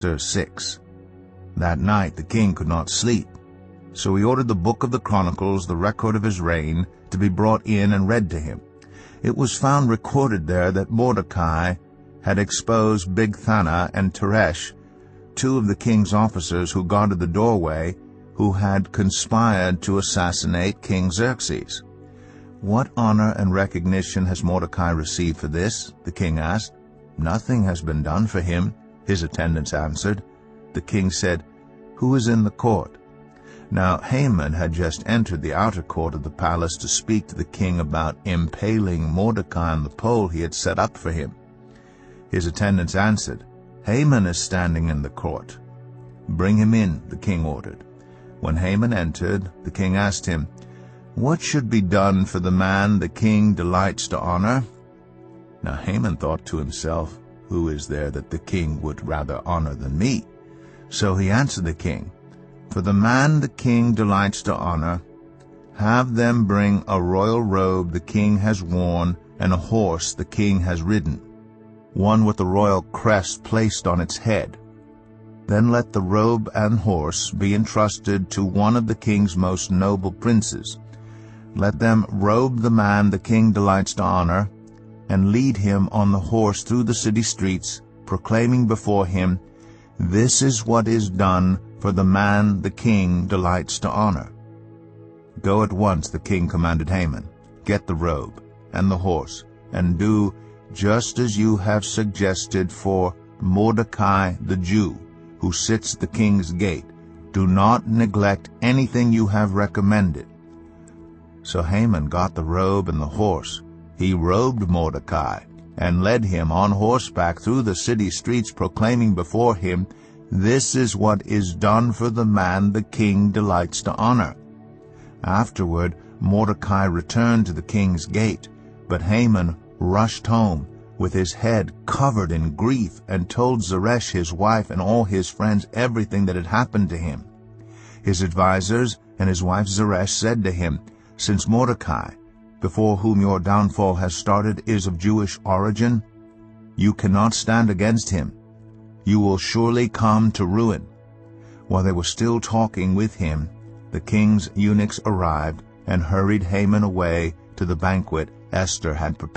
Esther 6. That night the king could not sleep, so he ordered the book of the Chronicles, the record of his reign, to be brought in and read to him. It was found recorded there that Mordecai had exposed Bigthana and Teresh, two of the king's officers who guarded the doorway, who had conspired to assassinate King Xerxes. "What honor and recognition has Mordecai received for this?" the king asked. "Nothing has been done for him," his attendants answered. The king said, "Who is in the court?" Now Haman had just entered the outer court of the palace to speak to the king about impaling Mordecai on the pole he had set up for him. His attendants answered, "Haman is standing in the court." "Bring him in," the king ordered. When Haman entered, the king asked him, "What should be done for the man the king delights to honor?" Now Haman thought to himself, "Who is there that the king would rather honor than me?" So he answered the king, "For the man the king delights to honor, have them bring a royal robe the king has worn and a horse the king has ridden, one with the royal crest placed on its head. Then let the robe and horse be entrusted to one of the king's most noble princes. Let them robe the man the king delights to honor, and lead him on the horse through the city streets, proclaiming before him, 'This is what is done for the man the king delights to honor.'" "Go at once," the king commanded Haman. "Get the robe and the horse, and do just as you have suggested for Mordecai the Jew, who sits at the king's gate. Do not neglect anything you have recommended." So Haman got the robe and the horse. He robed Mordecai and led him on horseback through the city streets, proclaiming before him, "This is what is done for the man the king delights to honor." Afterward Mordecai returned to the king's gate, but Haman rushed home with his head covered in grief and told Zeresh his wife and all his friends everything that had happened to him. His advisers and his wife Zeresh said to him, "Since Mordecai, before whom your downfall has started, is of Jewish origin, you cannot stand against him. You will surely come to ruin." While they were still talking with him, the king's eunuchs arrived and hurried Haman away to the banquet Esther had prepared.